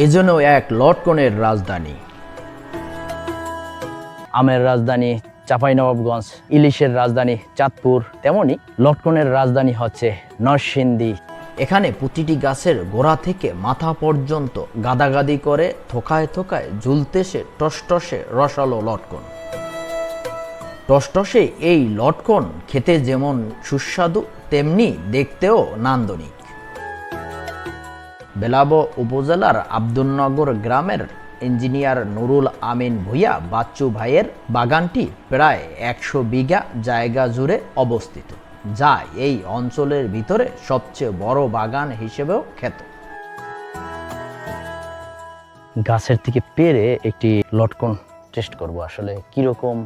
এজন্য এক লটকনের রাজধানী। আমের রাজধানী চাঁপাইনবাবগঞ্জ, ইলিশের রাজধানী চাঁদপুর, তেমনি লটকনের রাজধানী হচ্ছে নরসিংদী। এখানে প্রতিটি গাছের গোড়া থেকে মাথা পর্যন্ত গাদাগাদি করে থোকায় থোকায় ঝুলতেছে টসটসে রসালো লটকন। টসটসে এই লটকন খেতে যেমন সুস্বাদু, তেমনি দেখতেও নান্দনিক। বেলাবো উপজেলার আব্দুলনগর গ্রামের ইঞ্জিনিয়ার নুরুল আমিন ভূঁইয়া বাচ্চু ভাইয়ের বাগানটি প্রায় 100 বিঘা জায়গা জুড়ে অবস্থিত, যা এই অঞ্চলের ভিতরে সবচেয়ে বড় বাগান হিসেবেও খ্যাত। গাছের থেকে পেরে একটি লটকন টেস্ট করব, আসলে কিরকম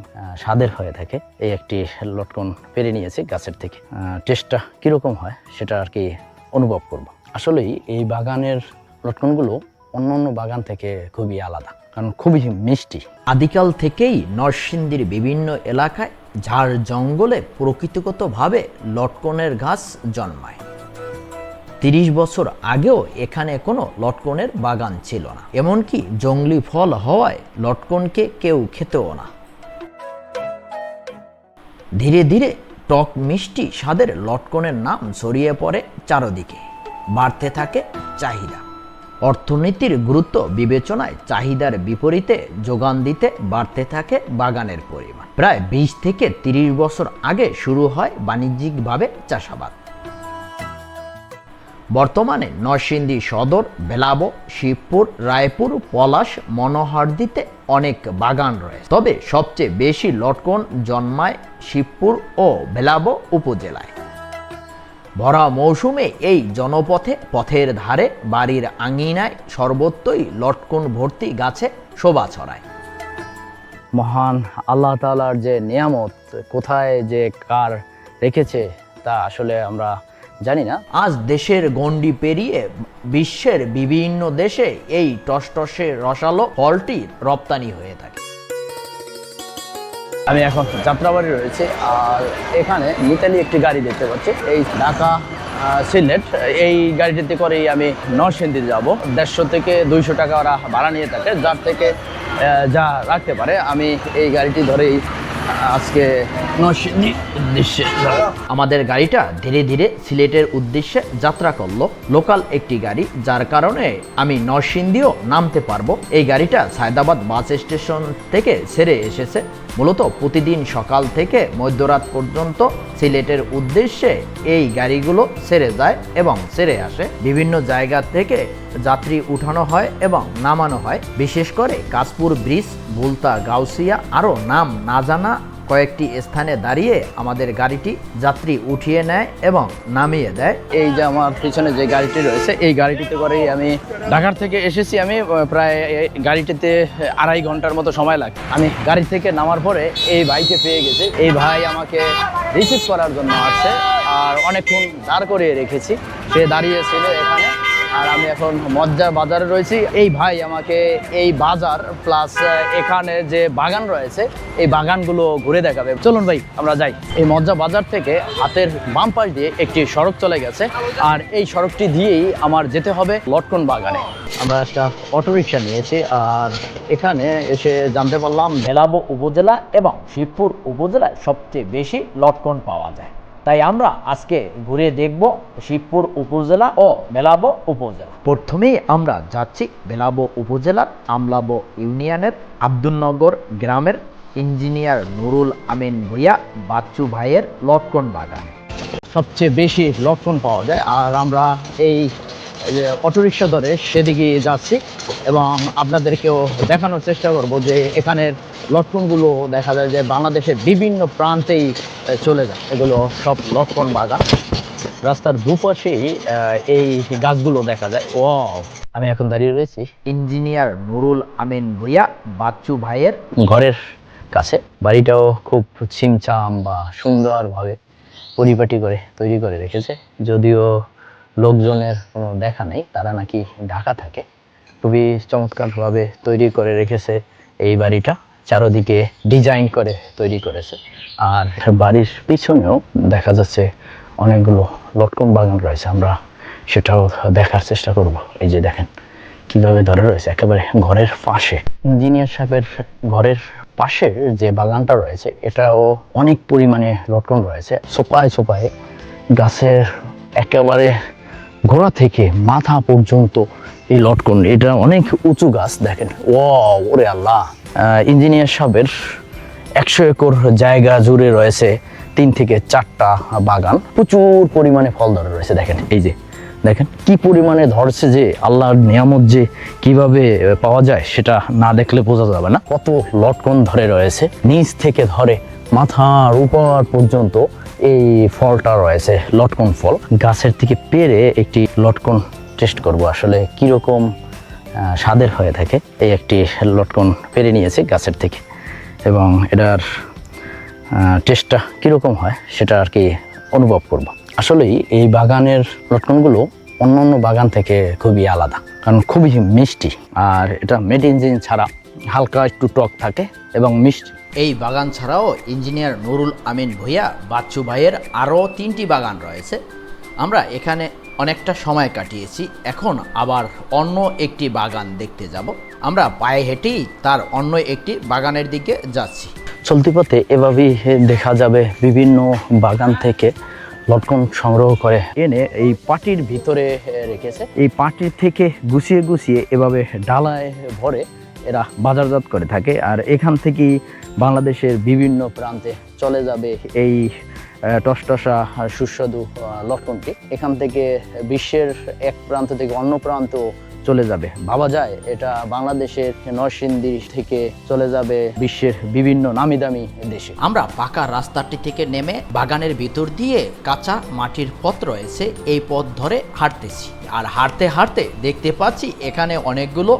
স্বাদের হয়ে থাকে। এই একটি লটকন পেরে নিয়েছি গাছের থেকে, টেস্টটা কিরকম হয় সেটা আর কি অনুভব করব। আসলেই এই বাগানের লটকনগুলো অন্য অন্য বাগান থেকে খুবই আলাদা, কারণ খুবই মিষ্টি। আদিকাল থেকেই নরসিংদীর বিভিন্ন এলাকায় ঝাড় জঙ্গলে প্রকৃতিগতভাবে লটকনের গাছ জন্মায়। 30 বছর আগেও এখানে কোনো লটকনের বাগান ছিল না, এমনকি জঙ্গলি ফল হওয়ায় লটকনকে কেউ খেতেও না। ধীরে ধীরে টক মিষ্টি স্বাদের লটকনের নাম ছড়িয়ে পড়ে চারদিকে, বাড়তে থাকে চাহিদা। অর্থনীতির গুরুত্ব বিবেচনায় চাহিদার বিপরীতে যোগান দিতে বাড়তে থাকে বাগানের পরিমাণ। প্রায় 20 থেকে 30 বছর আগে শুরু হয় বাণিজ্যিকভাবে চাষাবাদ। বর্তমানে নরসিংদী সদর, বেলাবো, শিবপুর, রায়পুর, পলাশ, মনোহরদীতে অনেক বাগান রয়েছে, তবে সবচেয়ে বেশি লটকন জন্মায় শিবপুর ও বেলাবো উপজেলায়। ভরা মৌসুমে এই জনপথে, পথের ধারে, বাড়ির আঙিনায় সর্বত্রই লটকন ভর্তি গাছে শোভা ছড়ায়। মহান আল্লাহ তাআলার যে নিয়ামত কোথায় যে কার রেখেছে তা আসলে আমরা জানি না। আজ দেশের গণ্ডি পেরিয়ে বিশ্বের বিভিন্ন দেশে এই টসটসে রসালো ফলটি রপ্তানি হয়ে থাকে। আমি এখন যাত্রাবাড়ি রয়েছে, আর এখানে মিতালি একটি গাড়ি দেখতে পাচ্ছি, এই ঢাকা সিলেট। এই গাড়িটিতে করেই আমি নরসিংদী যাব। 150 থেকে 200 টাকা ওরা ভাড়া নিয়ে থাকে, যার থেকে যা রাখতে পারে। আমি এই গাড়িটি ধরেই আজকে নরসিংদীর উদ্দেশ্যে যাব। আমাদের গাড়িটা ধীরে ধীরে সিলেটের উদ্দেশ্যে যাত্রা করলো। লোকাল একটি গাড়ি, যার কারণে আমি নরসিংদীও নামতে পারবো। এই গাড়িটা সায়দাবাদ বাস স্টেশন থেকে ছেড়ে এসেছে। মূলত প্রতিদিন সকাল থেকে মধ্যরাত পর্যন্ত সিলেটের উদ্দেশ্যে এই গাড়িগুলো ছেড়ে যায় এবং ছেড়ে আসে। বিভিন্ন জায়গা থেকে যাত্রী উঠানো হয় এবং নামানো হয়। বিশেষ করে কাশপুর ব্রিজ, বুলতা, গাউসিয়া, আরও নাম না জানা কয়েকটি স্থানে দাঁড়িয়ে আমাদের গাড়িটি যাত্রী উঠিয়ে নেয় এবং নামিয়ে দেয়। এই যে আমার পিছনে যে গাড়িটি রয়েছে, এই গাড়িটিতে করেই আমি ঢাকার থেকে এসেছি। আমি প্রায় গাড়িটিতে 2.5 ঘন্টার মতো সময় লাগে। আমি গাড়ি থেকে নামার পরে এই ভাইকে পেয়ে গেছি। এই ভাই আমাকে রিসিভ করার জন্য আসছে, আর অনেকক্ষণ দাঁড় করিয়ে রেখেছি। সে দাঁড়িয়েছিল এখানে, আর আমি এখন মজ্জা বাজারে রয়েছি। এই ভাই আমাকে এই বাজার প্লাস এখানে যে বাগান রয়েছে এই বাগানগুলো ঘুরে দেখাবে। চলুন ভাই আমরা যাই। এই মজ্জা বাজার থেকে হাতের বাম পাশ দিয়ে একটি সড়ক চলে গেছে, আর এই সড়কটি দিয়েই আমার যেতে হবে লটকন বাগানে। আমরা একটা অটোরিকশা নিয়েছি, আর এখানে এসে জানতে পারলাম বেলাবো উপজেলা এবং শিবপুর উপজেলায় সবচেয়ে বেশি লটকন পাওয়া যায়। তাই আমরা আজকে ঘুরে দেখব শিবপুর উপজেলা ও বেলাবো উপজেলা। প্রথমেই আমরা যাচ্ছি বেলাবো উপজেলার আমলাবো ইউনিয়নের আব্দুলনগর গ্রামের ইঞ্জিনিয়ার নুরুল আমিন ভূঁইয়া বাচ্চু ভাইয়ের লটকন বাগান। সবচেয়ে বেশি লটকন পাওয়া যায়, আর আমরা এই অটোরিকশা ধরে সেদিকে যাচ্ছি এবং আপনাদেরকেও দেখানোর চেষ্টা করব যে এখানের লটকনগুলো দেখা যায় যে বাংলাদেশের বিভিন্ন প্রান্তেই চলে যায়। এগুলো সব লটকন বাগান। রাস্তার দুপাশেই এই গাছগুলো দেখা যায়। ও আমি এখন দাঁড়িয়ে রয়েছি ইঞ্জিনিয়ার নুরুল আমিন ভূঁইয়া বাচ্চু ভাইয়ের ঘরের কাছে। বাড়িটাও খুব ছিমছাম বা সুন্দরভাবে পরিপাটি করে তৈরি করে রেখেছে, যদিও লোকজনের কোনো দেখা নেই, তারা নাকি ঢাকা থাকে। খুবই চমৎকারভাবে তৈরি করে রেখেছে এই বাড়িটা, চারদিকে ডিজাইন করে তৈরি করেছে। আর বাড়ির পিছনেও দেখা যাচ্ছে অনেকগুলো লটকন বাগান রয়েছে, আমরা সেটাও দেখার চেষ্টা করব। এই যে দেখেন কিভাবে ধরে রয়েছে একেবারে ঘরের পাশে। ইঞ্জিনিয়ার সাহেবের ঘরের পাশে যে বাগানটা রয়েছে এটাও অনেক পরিমাণে লটকন রয়েছে, সোপায় সোপায় গাছের একেবারে গোড়া থেকে মাথা পর্যন্ত এই লটকন। এটা অনেক উঁচু গাছ, দেখেন। ওরে আল্লাহ! ইঞ্জিনিয়ার সাহেবের 100 একর জায়গা জুড়ে রয়েছে 3 থেকে 4টা বাগান, প্রচুর পরিমাণে ফল ধরে রয়েছে। দেখেন, এই যে দেখেন কি পরিমাণে ধরছে, যে আল্লাহর নিয়ামত যে কিভাবে পাওয়া যায় সেটা না দেখলে বোঝা যাবে না। কত লটকন ধরে রয়েছে, নিচ থেকে ধরে মাথার উপর পর্যন্ত এই ফলটা রয়েছে, লটকন ফল। গাছের থেকে পেরে একটি লটকন টেস্ট করব, আসলে কিরকম স্বাদের হয়ে থাকে। এই একটি লটকন পেরে নিয়েছে গাছের থেকে, এবং এটার টেস্টটা কীরকম হয় সেটা আর কি অনুভব করব। আসলেই এই বাগানের লটকনগুলো অন্য অন্য বাগান থেকে খুবই আলাদা, কারণ খুবই মিষ্টি, আর এটা মেড ইঞ্জিন ছাড়া হালকা একটু টক থাকে এবং মিষ্টি। এই বাগান ছাড়াও ইঞ্জিনিয়ার নুরুল আমিন ভূঁইয়া বাচ্চু ভাইয়ের আরও 3টি বাগান রয়েছে। আমরা এখানে অনেকটা সময় কাটিয়েছি, এখন আবার অন্য একটি বাগান দেখতে যাব। আমরা পায়ে হেঁটেই তার অন্য একটি বাগানের দিকে যাচ্ছি। চলতি পথে এভাবেই দেখা যাবে বিভিন্ন বাগান থেকে লটকন সংগ্রহ করে এনে এই পাটির ভিতরে রেখেছে। এই পাটির থেকে গুছিয়ে গুছিয়ে এভাবে ডালায় ভরে এরা বাজারজাত করে থাকে, আর এখান থেকেই বাংলাদেশের বিভিন্ন প্রান্তে চলে যাবে এই টসটসা সুস্বাদু লটকনটি। এখান থেকে বিশ্বের এক প্রান্ত থেকে অন্য প্রান্ত চলে যাবে। ভাবা যায় এটা বাংলাদেশের নরসিংদী থেকে চলে যাবে বিশ্বের বিভিন্ন নামি দামি দেশে। আমরা পাকা রাস্তাটি থেকে নেমে বাগানের ভিতর দিয়ে কাঁচা মাটির পথ রয়েছে, এই পথ ধরে হাঁটতেছি। আর হাঁটতে হাঁটতে দেখতে পাচ্ছি এখানে অনেকগুলো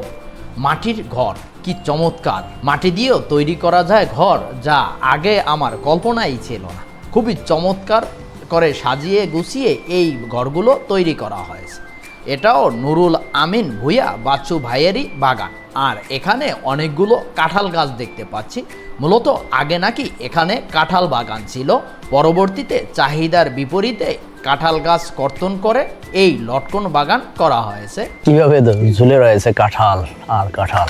মাটির ঘর। কি চমৎকার! মাটি দিয়েও তৈরি করা যায় ঘর, যা আগে আমার কল্পনাই ছিল না। খুবই চমৎকার করে সাজিয়ে গুছিয়ে এই ঘরগুলো তৈরি করা হয়েছে। এটাও নুরুল আমিন ভূঁইয়া বাচ্চু ভাইয়েরই বাগান। আর এখানে অনেকগুলো কাঁঠাল গাছ দেখতে পাচ্ছি। মূলত আগে নাকি এখানে কাঁঠাল বাগান ছিল, পরবর্তীতে চাহিদার বিপরীতে কাঁঠাল গাছ কর্তন করে এই লটকন বাগান করা হয়েছে। কিভাবে ঝুলে রয়েছে কাঁঠাল আর কাঁঠাল,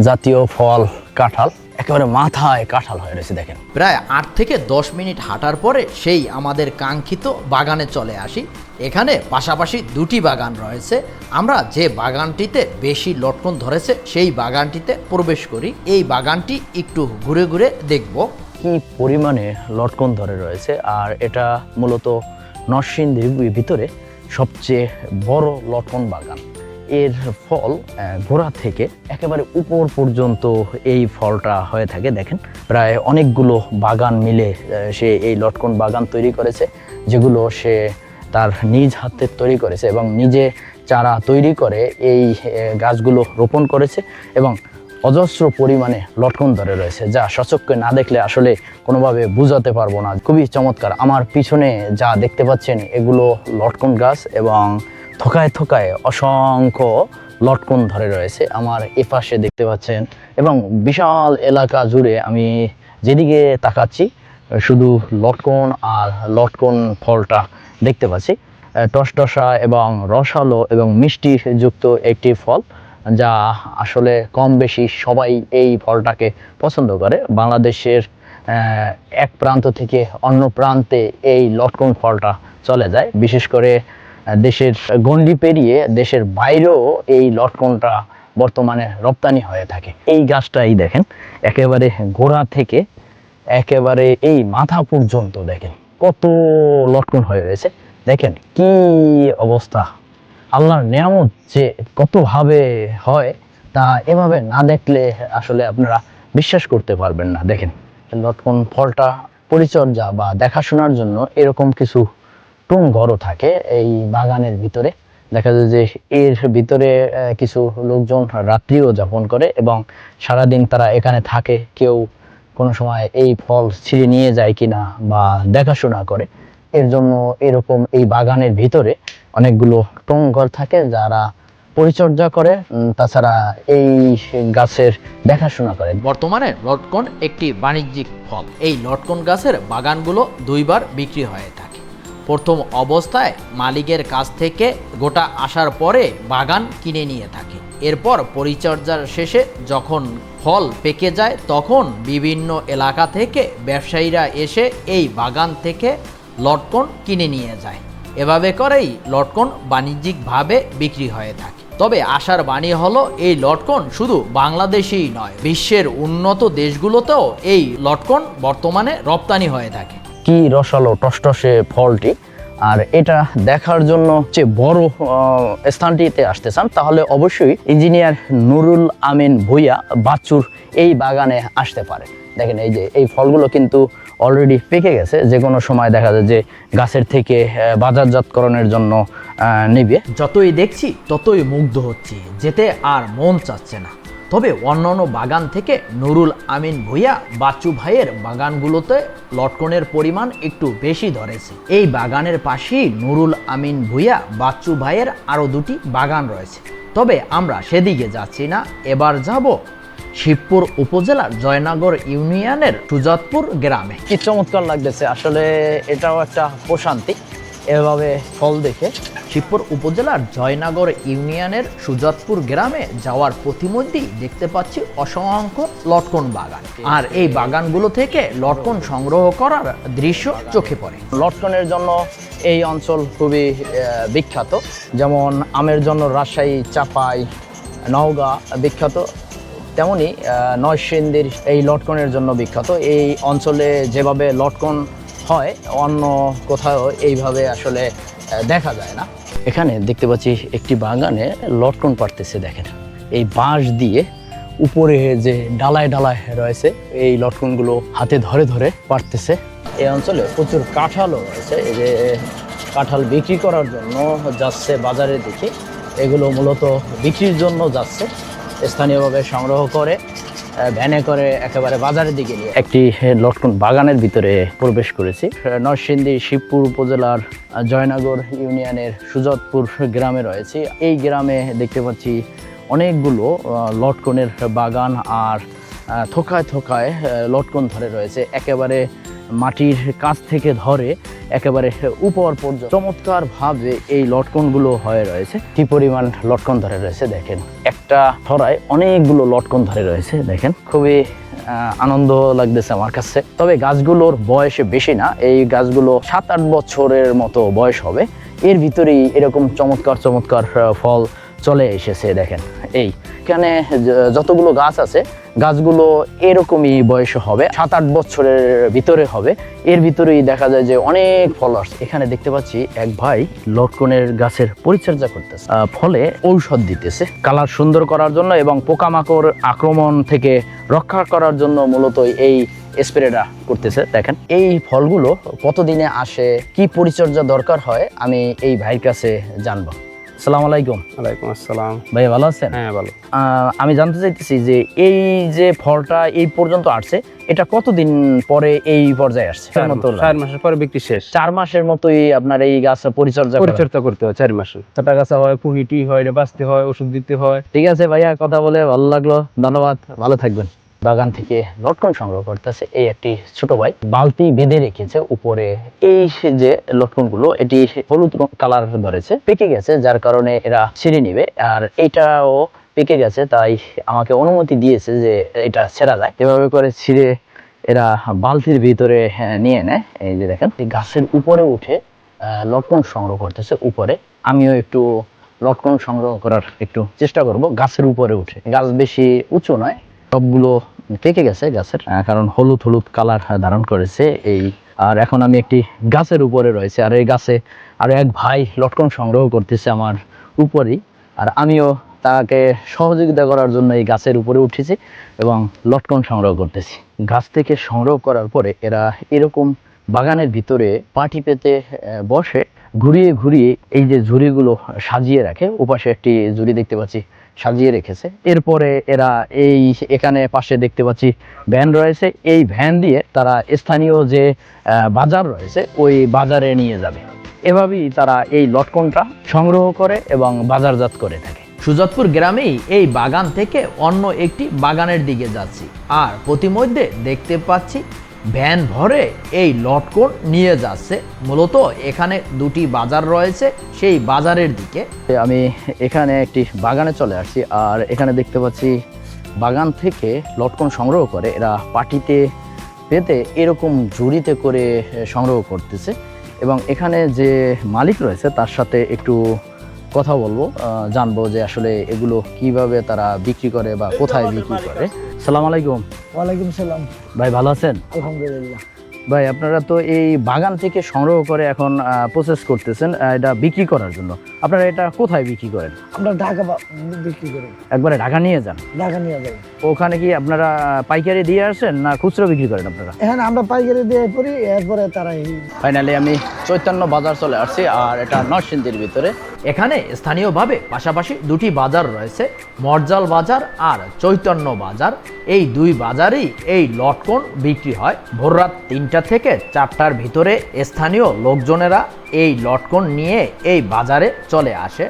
জাতীয় ফল কাঁঠাল, একেবারে মাথায় কাঁঠাল হয়ে রয়েছে। দেখেন, প্রায় 8 থেকে 10 মিনিট হাঁটার পরে সেই আমাদের কাঙ্ক্ষিত বাগানে চলে আসি। এখানে পাশাপাশি 2টি বাগান রয়েছে। আমরা যে বাগানটিতে বেশি লটকন ধরেছে সেই বাগানটিতে প্রবেশ করি। এই বাগানটি একটু ঘুরে ঘুরে দেখব কি পরিমাণে লটকন ধরে রয়েছে। আর এটা মূলত নরসিংদীর ভিতরে সবচেয়ে বড় লটকন বাগান। এর ফল গোড়া থেকে একেবারে উপর পর্যন্ত এই ফলটা হয়ে থাকে। দেখেন, প্রায় অনেকগুলো বাগান মিলে সে এই লটকন বাগান তৈরি করেছে, যেগুলো সে তার নিজ হাতে তৈরি করেছে এবং নিজে চারা তৈরি করে এই গাছগুলো রোপণ করেছে, এবং অজস্র পরিমাণে লটকন ধরে রয়েছে, যা সচক্ষে না দেখলে আসলে কোনোভাবে বুঝাতে পারবো না। খুবই চমৎকার। আমার পিছনে যা দেখতে পাচ্ছেন এগুলো লটকন গাছ, এবং থোকায় থোকায় অসংখ্য লটকন ধরে রয়েছে। আমার এপাশে দেখতে পাচ্ছেন, এবং বিশাল এলাকা জুড়ে আমি যেদিকে তাকাচ্ছি শুধু লটকন আর লটকন ফলটা দেখতে পাচ্ছি। টসটসা এবং রসালো এবং মিষ্টি যুক্ত একটি ফল, যা আসলে কম বেশি সবাই এই ফলটাকে পছন্দ করে। বাংলাদেশের এক প্রান্ত থেকে অন্য প্রান্তে এই লটকন ফলটা চলে যায়, বিশেষ করে দেশের গণ্ডি পেরিয়ে দেশের বাইরেও এই লটকনটা বর্তমানে রপ্তানি হয়ে থাকে। এই গাছটাই দেখেন, একেবারে গোড়া থেকে একেবারে এই মাথা পর্যন্ত দেখেন কত লটকন হয়ে রয়েছে। দেখেন কি অবস্থা! আল্লাহর নিয়ামত যে কতভাবে হয় তা এভাবে না দেখলে আসলে আপনারা বিশ্বাস করতে পারবেন না। দেখেন, লটকন ফলটা পরিচর্যা বা দেখাশোনার জন্য এরকম কিছু টুং ঘরও থাকে এই বাগানের ভিতরে। দেখা যায় যে এর ভিতরে কিছু লোকজন রাত্রিও যাপন করে এবং সারাদিন তারা এখানে থাকে। কেউ কোনো সময় এই ফল ছিঁড়ে নিয়ে যায় কিনা বা দেখাশোনা করে, এর জন্য এরকম এই বাগানের ভিতরে অনেকগুলো টং ঘর থাকে যারা পরিচর্যা করে, তাছাড়া এই গাছের দেখাশোনা করে। বর্তমানে লটকন একটি বাণিজ্যিক ফল। এই লটকন গাছের বাগানগুলো 2বার বিক্রি হয়ে থাকে। প্রথম অবস্থায় মালিকের কাছ থেকে গোটা আসার পরে বাগান কিনে নিয়ে থাকে। এরপর পরিচর্যার শেষে যখন ফল পেকে যায় তখন বিভিন্ন এলাকা থেকে ব্যবসায়ীরা এসে এই বাগান থেকে লটকন কিনে নিয়ে যায়। এভাবে করেই লটকন বাণিজ্যিকভাবে বিক্রি হয়ে থাকে। তবে আশার বাণী হলো এই লটকন শুধু বাংলাদেশেই নয়, বিশ্বের উন্নত দেশগুলোতেও এই লটকন বর্তমানে রপ্তানি হয়ে থাকে। কি রসালো টসটসে ফলটি, আর এটা দেখার জন্য যে বড় স্থানটিতে আসতে চান তাহলে অবশ্যই ইঞ্জিনিয়ার নুরুল আমিন ভূঁইয়া বাচ্চুর এই বাগানে আসতে পারে। দেখেন এই যে এই ফলগুলো কিন্তু অলরেডি পেকে গেছে, যে কোনো সময় দেখা যায় যে গাছের থেকে বাজারজাতকরণের জন্য নেবে। যতই দেখছি ততই মুগ্ধ হচ্ছি, যেতে আর মন চাচ্ছে না। তবে অন্যান্য বাগান থেকে নুরুল আমিন ভূঁইয়া বাচ্চু ভাইয়ের বাগানগুলোতে লটকনের পরিমাণ একটু বেশি ধরেছে। এই বাগানের পাশেই নুরুল আমিন ভূঁইয়া বাচ্চু ভাইয়ের আরও দুটি বাগান রয়েছে। তবে আমরা সেদিকে যাচ্ছি না, এবার যাব শিবপুর উপজেলার জয়নগর ইউনিয়নের সুজাতপুর গ্রামে। কি চমৎকার লাগতেছে, আসলে এটাও একটা প্রশান্তি এভাবে ফল দেখে। শিবপুর উপজেলার জয়নগর ইউনিয়নের সুজাতপুর গ্রামে যাওয়ার পথিমধ্যেই দেখতে পাচ্ছি অসংখ্য লটকন বাগান, আর এই বাগানগুলো থেকে লটকন সংগ্রহ করার দৃশ্য চোখে পড়ে। লটকনের জন্য এই অঞ্চল খুবই বিখ্যাত, যেমন আমের জন্য রাজশাহী, চাপাই, নওগাঁ বিখ্যাত, তেমনি নরসিংদীর এই লটকনের জন্য বিখ্যাত। এই অঞ্চলে যেভাবে লটকন হয় অন্য কোথাও এইভাবে আসলে দেখা যায় না। এখানে দেখতে পাচ্ছি একটি বাগানে লটকন পাড়তেছে। দেখেন এই বাঁশ দিয়ে উপরে যে ডালায় ডালায় রয়েছে এই লটকনগুলো হাতে ধরে ধরে পাড়তেছে। এই অঞ্চলে প্রচুর কাঁঠালও রয়েছে, এই যে কাঁঠাল বিক্রি করার জন্য যাচ্ছে বাজারের দিকে। এগুলো মূলত বিক্রির জন্য যাচ্ছে, স্থানীয়ভাবে সংগ্রহ করে ভ্যানে করে একেবারে বাজারের দিকে নিয়ে। একটি লটকন বাগানের ভিতরে প্রবেশ করেছি। নরসিংদী শিবপুর উপজেলার জয়নগর ইউনিয়নের সুজাতপুর গ্রামে রয়েছে। এই গ্রামে দেখতে পাচ্ছি অনেকগুলো লটকনের বাগান, আর থোকায় থোকায় লটকন ধরে রয়েছে, একেবারে মাটির কাছ থেকে ধরে একেবারে উপর পর্যন্ত চমৎকারভাবে এই লটকনগুলো হয়ে রয়েছে। কি পরিমাণ লটকন ধরে রয়েছে দেখেন, একটা ধরায় অনেকগুলো লটকন ধরে রয়েছে। দেখেন খুবই আনন্দ লাগতেছে আমার কাছে। তবে গাছগুলোর বয়স বেশি না, এই গাছগুলো 7-8 বছরের মতো বয়স হবে। এর ভিতরেই এরকম চমৎকার চমৎকার ফল চলে এসেছে। দেখেন এইখানে যতগুলো গাছ আছে গাছগুলো এরকমই বয়স হবে, 7-8 বছরের ভিতরে হবে। এর ভিতরেই দেখা যায় যে অনেক ফল আসছে। এখানে দেখতে পাচ্ছি এক ভাই লটকনের গাছের পরিচর্যা করতেছে, ফলে ঔষধ দিতেছে কালার সুন্দর করার জন্য এবং পোকামাকড় আক্রমণ থেকে রক্ষা করার জন্য মূলত এই স্প্রেটা করতেছে। দেখেন এই ফলগুলো কতদিনে আসে, কি পরিচর্যা দরকার হয়, আমি এই ভাইয়ের কাছে জানবো। আসসালামু আলাইকুম। ওয়ালাইকুম আসসালাম। ভাই ভালো আছেন? হ্যাঁ ভালো। আমি জানতে চাইতেছি যে এই যে ফলটা এই পর্যন্ত আসছে, এটা কতদিন পরে এই পর্যায়ে আসছে? 4 মাসের পরে বিক্রি শেষ। 4 মাসের মতোই আপনার এই গাছ পরিচর্যা করতে হয় 4 মাসে। ছোটা গাছা হয়, পুহিটি হয়, বাঁচতে হয়, ওষুধ দিতে হয়। ঠিক আছে ভাইয়া, কথা বলে ভালো লাগলো, ধন্যবাদ, ভালো থাকবেন। বাগান থেকে লটকন সংগ্রহ করতেছে এই একটি ছোট ভাই, বালতি বেঁধে রেখেছে উপরে। এই যে লটকনগুলো এটি হলুদ কালার ধরেছে, পেকে গেছে, যার কারণে এরা ছিঁড়ে নিবে। আর এটাও পেকে গেছে, তাই আমাকে অনুমতি দিয়েছে যে এটা ছেঁড়া যায়। এভাবে করে ছিঁড়ে এরা বালতির ভিতরে নিয়ে নেয়। এই যে দেখেন গাছের উপরে উঠে লটকন সংগ্রহ করতেছে উপরে। আমিও একটু লটকন সংগ্রহ করার একটু চেষ্টা করব গাছের উপরে উঠে। গাছ বেশি উঁচু নয়, সবগুলো পেকে গেছে গাছের, কারণ হলুদ হলুদ কালার ধারণ করেছে এই। আর এখন আমি একটি গাছের উপরে রয়েছে, আর এই গাছে আরো এক ভাই লটকন সংগ্রহ করতেছে আমার উপরেই, আর আমিও তাকে সহযোগিতা করার জন্য এই গাছের উপরে উঠেছি এবং লটকন সংগ্রহ করতেছি। গাছ থেকে সংগ্রহ করার পরে এরা এরকম বাগানের ভিতরে পাটি পেতে বসে ঘুরিয়ে ঘুরিয়ে এই যে ঝুড়িগুলো সাজিয়ে রাখে। ওপাশে একটি ঝুড়ি দেখতে পাচ্ছি সাজিয়ে রেখেছে। এরপরে এরা এই এখানে পাশে দেখতে পাচ্ছি ভ্যান রয়েছে, এই ভ্যান দিয়ে তারা স্থানীয় যে বাজার রয়েছে ওই বাজারে নিয়ে যাবে। এভাবেই তারা এই লটকনটা সংগ্রহ করে এবং বাজারজাত করে থাকে। সুজাতপুর গ্রামেই এই বাগান থেকে অন্য একটি বাগানের দিকে যাচ্ছি, আর প্রতিমধ্যে দেখতে পাচ্ছি ভ্যান ভরে এই লটকন নিয়ে যাচ্ছে। মূলত এখানে দুটি বাজার রয়েছে, সেই বাজারের দিকে। আমি এখানে একটি বাগানে চলে আসছি, আর এখানে দেখতে পাচ্ছি বাগান থেকে লটকন সংগ্রহ করে এরা পাটিতে পেতে এরকম ঝুড়িতে করে সংগ্রহ করতেছে। এবং এখানে যে মালিক রয়েছে তার সাথে একটু কথা বলবো, জানবো যে আসলে এগুলো কিভাবে তারা বিক্রি করে বা কোথায় বিক্রি করে। সালাম আলাইকুম। ওয়ালাইকুম সালাম। ভাই ভালো আছেন? আলহামদুলিল্লাহ। ভাই আপনারা তো এই বাগান থেকে সংগ্রহ করে এখন প্রসেস করতেছেন এটা বিক্রি করার জন্য, আপনারা এটা কোথায় বিক্রি করেন? আমরা ঢাকা বিক্রি করি, একবারে ঢাকা নিয়ে যান? ঢাকা নিয়ে যাই। ওখানে কি আপনারা পাইকারি দিয়ে আসেন না খুচরো বিক্রি করেন আপনারা? এখানে আমরা পাইকারি দিয়ে করি, এরপরে তারা ফাইনালি আমি চৈতন্য বাজার চলে আসছি, আর এটা নরসিংদীর ভিতরে। এখানে স্থানীয়ভাবে পাশাপাশি দুটি বাজার রয়েছে, মরজাল বাজার আর চৈতন্য বাজার। এই দুই বাজারেই এই লটকন বিক্রি হয়। ভোররাত 3টা থেকে 4টার ভিতরে স্থানীয় লোকজনেরা এই লটকন নিয়ে এই বাজারে চলে আসে,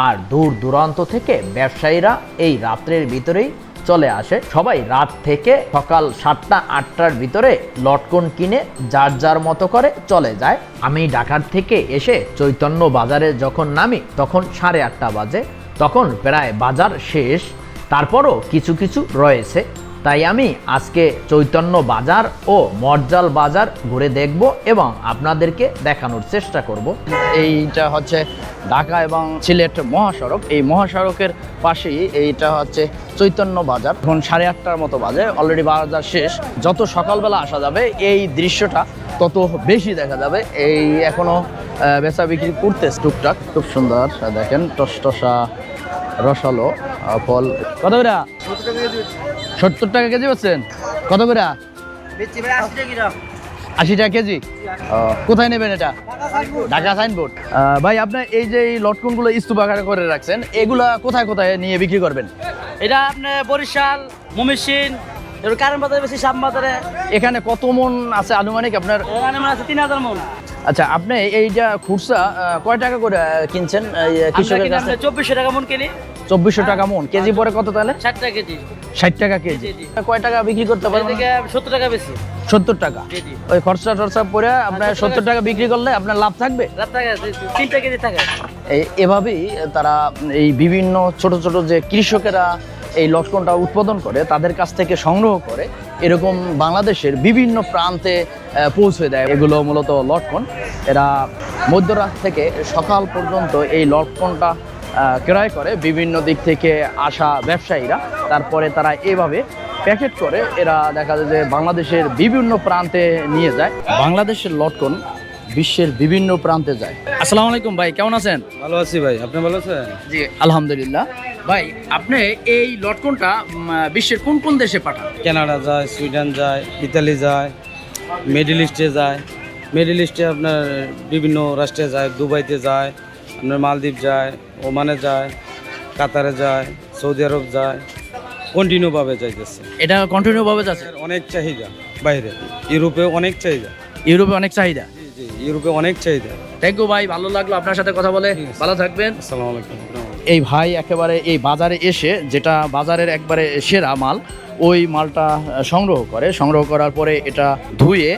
আর দূর দূরান্ত থেকে ব্যবসায়ীরা এই রাত্রের ভিতরেই চলে আসে। সবাই রাত থেকে সকাল 7টা 8টার ভিতরে লটকন কিনে যার যার মতো করে চলে যায়। আমি ঢাকার থেকে এসে চৈতন্য বাজারে যখন নামি তখন 8:30 বাজে, তখন প্রায় বাজার শেষ, তারপরও কিছু কিছু রয়েছে। তাই আমি আজকে চৈতন্য বাজার ও মরজাল বাজার ঘুরে দেখব এবং আপনাদেরকে দেখানোর চেষ্টা করব। এইটা হচ্ছে ঢাকা এবং সিলেট মহাসড়ক, এই মহাসড়কের পাশেই এইটা হচ্ছে চৈতন্য বাজার। এখন 8:30টার মতো বাজে, অলরেডি বাজার শেষ। যত সকালবেলা আসা যাবে এই দৃশ্যটা তত বেশি দেখা যাবে। এই এখনো বেচা বিক্রি করতেছে টুকটাক। খুব সুন্দর দেখেন, টসটসা রসালো ফল। কত করে? 70 টাকা কেজি পাচ্ছেন? কত করে? 80 টাকা কেজি। কোথায় নেবেন এটা? ঢাকা সাইনবোর্ড। ভাই আপনার এই যে এই লটকনগুলো স্তূপ আকারে করে রাখছেন, এগুলা কোথায় কোথায় নিয়ে বিক্রি করবেন? এটা আপনার বরিশাল, ময়মনসিংহ, এর কারণ বাজারে বেশি, শাম বাজারে। এখানে কত মন আছে আনুমানিক আপনার? এখানে মানে আছে 3000 মন। আচ্ছা, আপনি এইটা খুচরা কয় টাকা করে কিনছেন কৃষকের কাছে? 2400 টাকা মন কিনি। 2400 টাকা মন। কেজি পরে কত তাহলে? 60 টাকা কেজি। 60 টাকা কেজি। জি। কয় টাকা বিক্রি করতে পারবেন? এদিকে 70 টাকা বেশি। 70 টাকা। জি জি। ওই খরচা টরচা পরে আপনার 70 টাকা বিক্রি করলে আপনার লাভ থাকবে? রাত টাকা 3 কেজি থাকে। এভাবেই তারা এই বিভিন্ন ছোট ছোট যে কৃষকেরা এই লটকনটা উৎপাদন করে তাদের কাছ থেকে সংগ্রহ করে এরকম বাংলাদেশের বিভিন্ন প্রান্তে পৌঁছে দেয়। এগুলো মূলত লটকন। এরা মধ্যরাত থেকে সকাল পর্যন্ত এই লটকনটা ক্রয় করে বিভিন্ন দিক থেকে আসা ব্যবসায়ীরা। তারপরে তারা এভাবে প্যাকেট করে এরা দেখা যায় যে বাংলাদেশের বিভিন্ন প্রান্তে নিয়ে যায়। বাংলাদেশের লটকন বিশ্বের বিভিন্ন প্রান্তে যায়। আসসালামু আলাইকুম ভাই, কেমন আছেন? ভালো আছি ভাই, আপনি ভালো আছেন? জি আলহামদুলিল্লাহ। ভাই আপনি এই লটকনটা বিশ্বের কোন কোন দেশে পাঠান? কানাডা যায়, সুইডেন যায়, ইতালি যায়, মিডল ইস্টে যায়। মিডল ইস্টে আপনার বিভিন্ন রাষ্ট্রে যায়, দুবাইতে যায়, আপনার মালদ্বীপ যায়, ওমানে যায়, কাতারে যায়, সৌদি আরব যায়, কন্টিনিউভাবে যাইতেছে। এটা কন্টিনিউ ভাবে যাচ্ছে? অনেক চাহিদা বাইরে, ইউরোপে অনেক চাহিদা। ইউরোপে অনেক চাহিদা? জি জি, ইউরোপে অনেক চাহিদা। থ্যাংক ইউ ভাই, ভালো লাগলো আপনার সাথে কথা বলে। ভালো থাকবেন। আসসালামু আলাইকুম। এই ভাই একেবারে এই বাজারে এসে যেটা বাজারের একবারে সেরা মাল, ওই মালটা সংগ্রহ করার পরে এটা ধুয়ে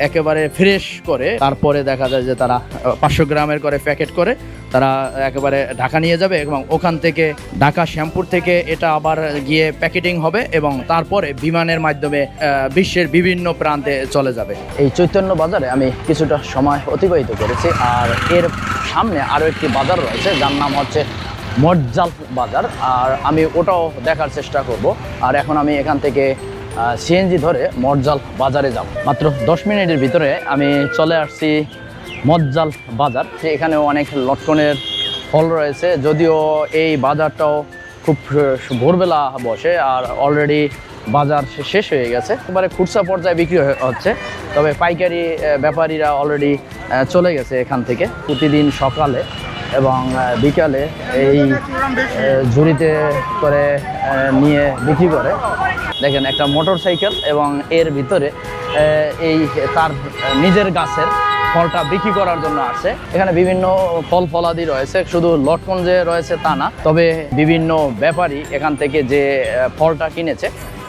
একেবারে ফ্রেশ করে তারপরে দেখা যায় যে তারা 500 গ্রামের করে প্যাকেট করে তারা একেবারে ঢাকা নিয়ে যাবে এবং ওখান থেকে ঢাকা শ্যামপুর থেকে এটা আবার গিয়ে প্যাকেটিং হবে এবং তারপরে বিমানের মাধ্যমে বিশ্বের বিভিন্ন প্রান্তে চলে যাবে। এই চৈতন্য বাজারে আমি কিছুটা সময় অতিবাহিত করেছি, আর এর সামনে আরও একটি বাজার রয়েছে যার নাম হচ্ছে মরজাল বাজার, আর আমি ওটাও দেখার চেষ্টা করব। আর এখন আমি এখান থেকে সিএনজি ধরে মরজাল বাজারে যাব। মাত্র 10 মিনিটের ভিতরে আমি চলে আসছি মরজাল বাজার। এখানে অনেক লটকনের ফল রয়েছে, যদিও এই বাজারটাও খুব ভোরবেলা বসে আর অলরেডি বাজার শেষ হয়ে গেছে। এবারে খুচরা পর্যায়ে বিক্রি হচ্ছে, তবে পাইকারি ব্যাপারীরা অলরেডি চলে গেছে এখান থেকে। প্রতিদিন সকালে এবং বিকালে এই ঝুড়িতে করে নিয়ে বিক্রি করে। দেখেন একটা মোটর সাইকেল এবং এর ভিতরে এই তার নিজের গাছের ফলটা বিক্রি করার জন্য আসছে। এখানে বিভিন্ন ফল ফলাদি রয়েছে, শুধু লটকন যে রয়েছে তা না, তবে বিভিন্ন ব্যাপারী এখান থেকে যে ফলটা কিনেছে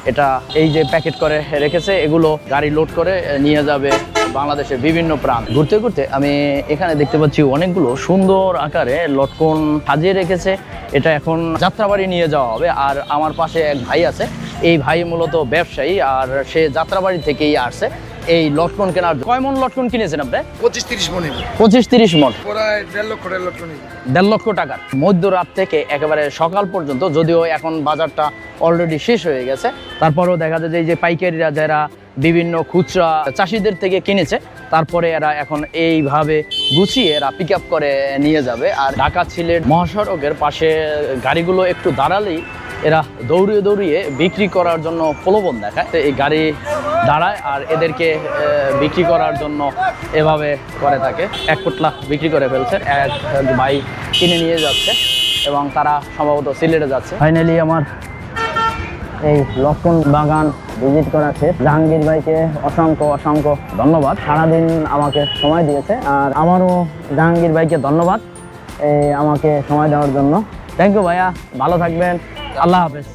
এটা এই যে প্যাকেট করে রেখেছে, এগুলো গাড়ি লোড করে নিয়ে যাবে বাংলাদেশের বিভিন্ন প্রান্ত। ঘুরতে ঘুরতে আমি এখানে দেখতে পাচ্ছি অনেকগুলো সুন্দর আকারে লটকন সাজিয়ে রেখেছে। এটা এখন যাত্রাবাড়ি নিয়ে যাওয়া হবে। আর আমার পাশে এক ভাই আছে, এই ভাই মূলত ব্যবসায়ী, আর সে যাত্রাবাড়ি থেকেই আসছে এই লটকন কেনার। কয় মন লটকন কিনেছেন আপনি? 25-30 মনে 25-30 মন, প্রায় 1.5 লক্ষ নেই। 1.5 লক্ষ টাকার। মধ্যরাত থেকে একেবারে সকাল পর্যন্ত, যদিও এখন বাজারটা অলরেডি শেষ হয়ে গেছে, তারপরেও দেখা যায় যে এই যে পাইকারিরা যারা বিভিন্ন খুচরা চাষিদের থেকে কিনেছে, তারপরে এরা এখন এইভাবে গুছিয়ে এরা পিক আপ করে নিয়ে যাবে। আর ঢাকা সিলেট মহাসড়কের পাশে গাড়িগুলো একটু দাঁড়ালেই এরা দৌড়িয়ে দৌড়িয়ে বিক্রি করার জন্য প্রলোভন দেখায়। তো এই গাড়ি দাঁড়ায় আর এদেরকে বিক্রি করার জন্য এভাবে করে থাকে। 1 পোটলা বিক্রি করে ফেলছে, এক ভাই কিনে নিয়ে যাচ্ছে এবং তারা সম্ভবত সিলেটে যাচ্ছে। ফাইনালি আমার এই লটকন বাগান ভিজিট করা শেষ। জাহাঙ্গীর ভাইকে অসংখ্য অসংখ্য ধন্যবাদ, সারাদিন আমাকে সময় দিয়েছে। আর আমারও জাহাঙ্গীর ভাইকে ধন্যবাদ আমাকে সময় দেওয়ার জন্য। থ্যাংক ইউ ভাইয়া, ভালো থাকবেন, আল্লাহ হাফেজ।